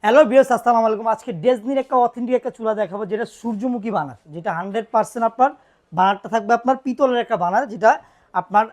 Hello viewers, আসসালামু আলাইকুম। আজকে ডেজনির একটা অথেন্টিক একটা চুলা দেখাবো, যেটা সূর্যমুখী বানার, যেটা 100% আপনার বানারটা থাকবে আপনার পিতলের একটা বানার, যেটা আপনার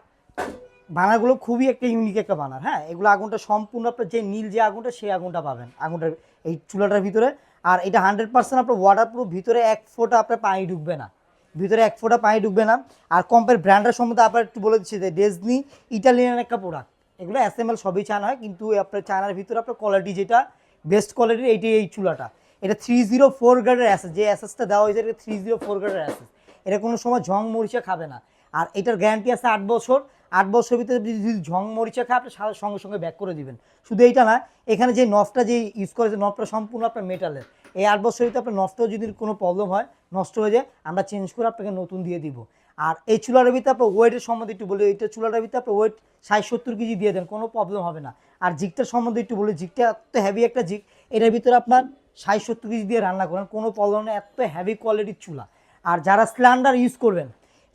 বানারগুলো খুবই একটা ইউনিক একটা বানার। হ্যাঁ, এগুলো আগুনটা সম্পূর্ণ আপনার যে নীল যে আগুনটা, সেই আগুনটা পাবেন আগুনটার এই চুলাটার ভিতরে। আর এটা 100% আপনার ওয়াটার প্রুফ, ভিতরে এক ফোঁটা আপনার পানি ঢুকবে না, ভিতরে এক ফোঁটা পানি ঢুকবে না। আর কম্পের ব্র্যান্ডের সম্বন্ধে আপনার একটু বলে দিচ্ছি যে ডেজনি ইটালিয়ান একটা প্রোডাক্ট। এগুলো অ্যাসেম্বল সবই চায়না হয়, কিন্তু আপনার চায়নার ভিতরে আপনার কোয়ালিটি যেটা বেস্ট কোয়ালিটির এইটাই এই চুলাটা। এটা 304 গ্রেডের অ্যাসেস, যে অ্যাসেসটা দেওয়া হয়েছে এটা 304 গ্রেডের অ্যাসেস। এটা কোনো সময় ঝং মরিচা খাবে না। আর এটার গ্যারান্টি আছে 8 বছর। 8 বছরের ভিতরে যদি ঝং মরিচা খায় আপনি সঙ্গে সঙ্গে ব্যাক করে দিবেন। শুধু এইটা না, এখানে যে নফটা যে ইউজ করেছে, নফটা সম্পূর্ণ আপনার মেটালের। এই 8 বছরের ভিতরে আপনার নফটাও যদি কোনো প্রবলেম হয়, নষ্ট হয়ে যায়, আমরা চেঞ্জ করে আপনাকে নতুন দিয়ে দিব। আর এই চুলাটার ভিতরে আপনার ওয়েটের সম্বন্ধে একটু বলি। এইটা চুলাটার ভিতরে আপনার ওয়েট 60-70 কেজি দিয়ে দেন, কোনো প্রবলেম হবে না। আর জিগটার সম্বন্ধে একটু বলি, জিগটা এত হেভি একটা জিগ, এটার ভিতরে আপনার 60-70 কেজি দিয়ে রান্না করেন, কোনো প্রবলেম নেই। এত হেভি কোয়ালিটির চুলা। আর যারা সিলিন্ডার ইউজ করবেন,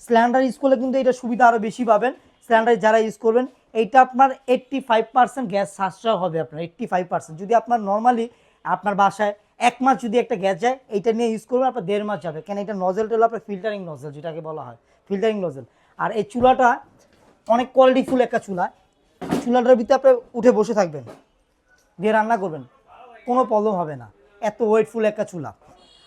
সিলিন্ডার ইউজ করলে কিন্তু এটা সুবিধা আরও বেশি পাবেন। সিলিন্ডার যারা ইউজ করবেন, এইটা আপনার 85% গ্যাস সাশ্রয় হবে আপনার। 85% যদি আপনার নর্মালি আপনার বাসায় 1 মাস যদি একটা গ্যাস যায়, এইটা নিয়ে ইউজ করবেন আপনার 1.5 মাস যাবে। কেন, এটা নজেলটা হলো আপনার ফিল্টারিং নজেল, যেটাকে বলা হয় ফিল্টারিং নজেল। আর এই চুলাটা অনেক কোয়ালিটিফুল একটা চুলা। চুলাটার ভিতরে আপনি উঠে বসে থাকবেন, দিয়ে রান্না করবেন, কোনো প্রবলেম হবে না। এত ওয়েটফুল একটা চুলা।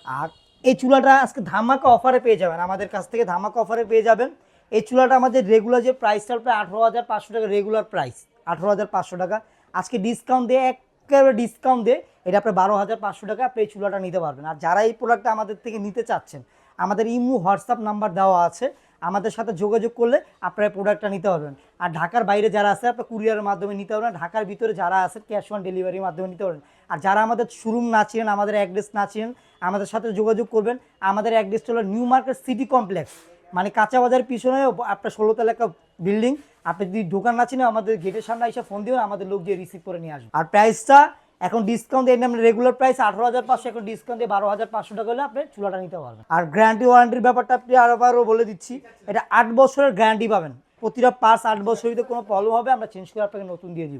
আর এই চুলাটা আজকে ধামাকা অফারে পেয়ে যাবেন, আমাদের কাছ থেকে ধামাকা অফারে পেয়ে যাবেন। এই চুলাটা আমাদের রেগুলার যে প্রাইসটা প্রায় 18,500 টাকা, রেগুলার প্রাইস 18,500 টাকা। আজকে ডিসকাউন্ট দিয়ে, একেবারে ডিসকাউন্ট দিয়ে এটা আপনার 12,500 টাকা আপনি এই চুলাটা নিতে পারবেন। আর যারা এই প্রোডাক্টটা আমাদের থেকে নিতে চাচ্ছেন, আমাদের ইমো হোয়াটসঅ্যাপ নাম্বার দেওয়া আছে, আমাদের সাথে যোগাযোগ করলে আপনারা এই প্রোডাক্টটা নিতে পারবেন। আর ঢাকার বাইরে যারা আছে আপনার কুরিয়ারের মাধ্যমে নিতে পারবেন, ঢাকার ভিতরে যারা আছে ক্যাশ অন ডেলিভারির মাধ্যমে নিতে পারবেন। আর যারা আমাদের শোরুম না ছিলেন, আমাদের অ্যাড্রেস না ছিলেন, আমাদের সাথে যোগাযোগ করবেন। আমাদের অ্যাড্রেসটা হলো নিউ মার্কেট সিটি কমপ্লেক্স, মানে কাঁচা বাজার পিছনে আপনার 16তলা একটা বিল্ডিং। আপনি যদি দোকান না চিনেন, আমাদের গেটের সামনে এসে ফোন দিবেন, আমাদের লোক দিয়ে রিসিভ করে নিয়ে আসবে। আর প্রাইসটা এখন ডিসকাউন্ট দিয়ে, আমরা রেগুলার প্রাইস 18,500, এখন ডিসকাউন্ট দিয়ে 12,500 টাকা হলে আপনি চুলাটা নিতে পারবেন। আর গ্যারান্টি ওয়ারেন্টির ব্যাপারটা আপনি আরও বলে দিচ্ছি, এটা 8 বছরের গ্যারান্টি পাবেন। প্রতিটা পার্টস 8 বছরের ভিতরে কোনো প্রবলেম হবে, আমরা চেঞ্জ করে আপনাকে নতুন দিয়ে দিব।